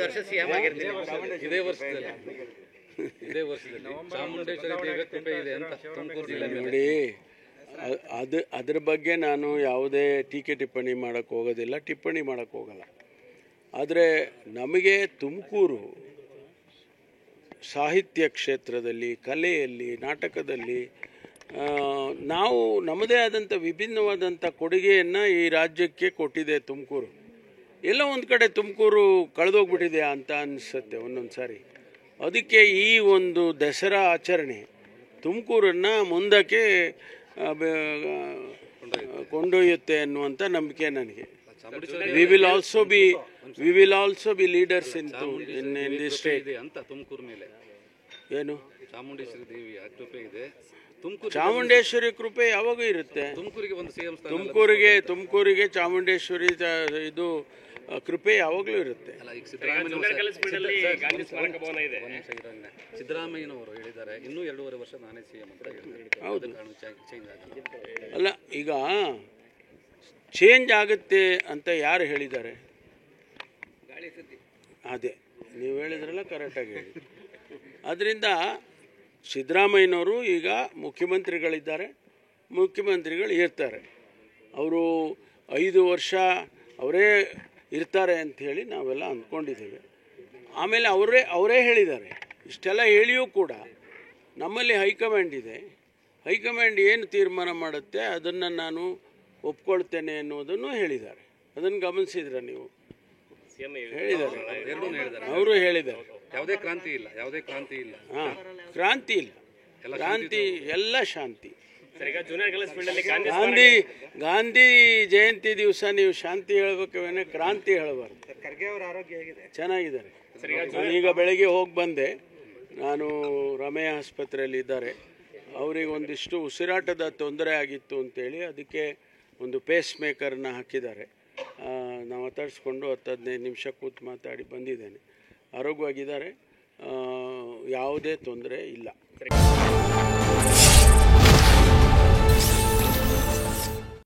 ವರ್ಷ ಸಿಎಂ ಆಗಿರ್ತೀನಿ. ಇದೇ ವರ್ಷದಲ್ಲಿ ಚಾಮುಂಡೇಶ್ವರಿ ದೇವಿ ಕೃಪೆ ಇದೆ ಅಂತ ತುಮಕೂರು ಜಿಲ್ಲೆ ನೋಡಿ. ಅದ್ರ ಬಗ್ಗೆ ನಾನು ಯಾವುದೇ ಟೀಕೆ ಟಿಪ್ಪಣಿ ಮಾಡೋಕ್ಕೆ ಹೋಗೋದಿಲ್ಲ, ಟಿಪ್ಪಣಿ ಮಾಡೋಕ್ಕೆ ಹೋಗಲ್ಲ. ಆದರೆ ನಮಗೆ ತುಮಕೂರು ಸಾಹಿತ್ಯ ಕ್ಷೇತ್ರದಲ್ಲಿ, ಕಲೆಯಲ್ಲಿ, ನಾಟಕದಲ್ಲಿ ನಾವು ನಮ್ಮದೇ ಆದಂಥ ವಿಭಿನ್ನವಾದಂಥ ಕೊಡುಗೆಯನ್ನು ಈ ರಾಜ್ಯಕ್ಕೆ ಕೊಟ್ಟಿದೆ ತುಮಕೂರು. ಎಲ್ಲ ಒಂದು ಕಡೆ ತುಮಕೂರು ಕಳೆದೋಗ್ಬಿಟ್ಟಿದೆ ಅಂತ ಅನಿಸುತ್ತೆ ಒಂದೊಂದು ಸಾರಿ. ಅದಕ್ಕೆ ಈ ಒಂದು ದಸರಾ ಆಚರಣೆ ತುಮಕೂರನ್ನು ಮುಂದಕ್ಕೆ ಕೊಂಡೊಯ್ಯುತ್ತೆ ಅನ್ನುವಂಥ ನಂಬಿಕೆ ನನಗೆ. We will also be leaders in the state ಅಂತ. ತುಮಕೂರು ಮೇಲೆ ಏನು ಚಾಮುಂಡೇಶ್ವರಿ ದೇವಿ ಕೃಪೆ ಇದೆ. ಚಾಮುಂಡೇಶ್ವರಿ ಕೃಪೆ ಯಾವಾಗೂ ಇರುತ್ತೆ. ತುಮಕೂರಿಗೆ ಒಂದು ಸಿಎಂ ತುಮಕೂರಿಗೆ ಚಾಮುಂಡೇಶ್ವರಿ ಇದು ಕೃಪೆ ಯಾವಾಗಲೂ ಇರುತ್ತೆ. ಸಿದ್ದರಾಮಯ್ಯನವರು ಹೇಳಿದ್ದಾರೆ ಇನ್ನೂ 2.5 ವರ್ಷ ನಾನೇ ಸಿಎಂ ಅಂತ ಹೇಳಿದ್ದಾರೆ. ಹೌದು, ಅಲ್ಲ ಈಗ ಚೇಂಜ್ ಆಗುತ್ತೆ ಅಂತ ಯಾರು ಹೇಳಿದ್ದಾರೆ? ಅದೇ ನೀವು ಹೇಳಿದ್ರಲ್ಲ, ಕರೆಕ್ಟಾಗಿ ಹೇಳಿ. ಅದರಿಂದ ಸಿದ್ದರಾಮಯ್ಯನವರು ಈಗ ಮುಖ್ಯಮಂತ್ರಿಗಳು ಇರ್ತಾರೆ. ಅವರು 5 ವರ್ಷ ಅವರೇ ಇರ್ತಾರೆ ಅಂಥೇಳಿ ನಾವೆಲ್ಲ ಅಂದ್ಕೊಂಡಿದ್ದೇವೆ. ಆಮೇಲೆ ಅವರೇ ಹೇಳಿದ್ದಾರೆ. ಇಷ್ಟೆಲ್ಲ ಹೇಳಿಯೂ ಕೂಡ ನಮ್ಮಲ್ಲಿ ಹೈಕಮಾಂಡ್ ಇದೆ. ಹೈಕಮಾಂಡ್ ಏನು ತೀರ್ಮಾನ ಮಾಡುತ್ತೆ ಅದನ್ನು ನಾನು ಒಪ್ಕೊಳ್ತೇನೆ ಅನ್ನೋದನ್ನು ಹೇಳಿದ್ದಾರೆ. ಅದನ್ನು ಗಮನಿಸಿದ್ರೆ ನೀವು? ಹೇಳಿದ್ದಾರೆ, ಅವರು ಹೇಳಿದ್ದಾರೆ. ಯಾವುದೇ ಕ್ರಾಂತಿ ಇಲ್ಲ. ಹಾಂ, ಕ್ರಾಂತಿ ಇಲ್ಲ, ಕ್ರಾಂತಿ ಎಲ್ಲ ಶಾಂತಿ. ಗಾಂಧಿ ಜಯಂತಿ ದಿವಸ ನೀವು ಶಾಂತಿ ಹೇಳ್ಬೇಕೇನೆ, ಕ್ರಾಂತಿ ಹೇಳಬಾರ್ದು. ಚೆನ್ನಾಗಿದ್ದಾರೆ. ಈಗ ಬೆಳಗ್ಗೆ ಹೋಗಿ ಬಂದೆ, ನಾನು ರಮೇಶ್ ಆಸ್ಪತ್ರೆಯಲ್ಲಿ ಇದ್ದಾರೆ. ಅವರಿಗೆ ಒಂದಿಷ್ಟು ಉಸಿರಾಟದ ತೊಂದರೆ ಆಗಿತ್ತು ಅಂತೇಳಿ ಅದಕ್ಕೆ ಒಂದು ಪೇಸ್ ಮೇಕರ್ನ ಹಾಕಿದ್ದಾರೆ. ನಾವು ಮಾತಾಡಿಸ್ಕೊಂಡು 10-15 ನಿಮಿಷ ಕೂತು ಮಾತಾಡಿ ಬಂದಿದ್ದೇನೆ. ಆರೋಗ್ಯವಾಗಿದ್ದಾರೆ, ಯಾವುದೇ ತೊಂದರೆ ಇಲ್ಲ.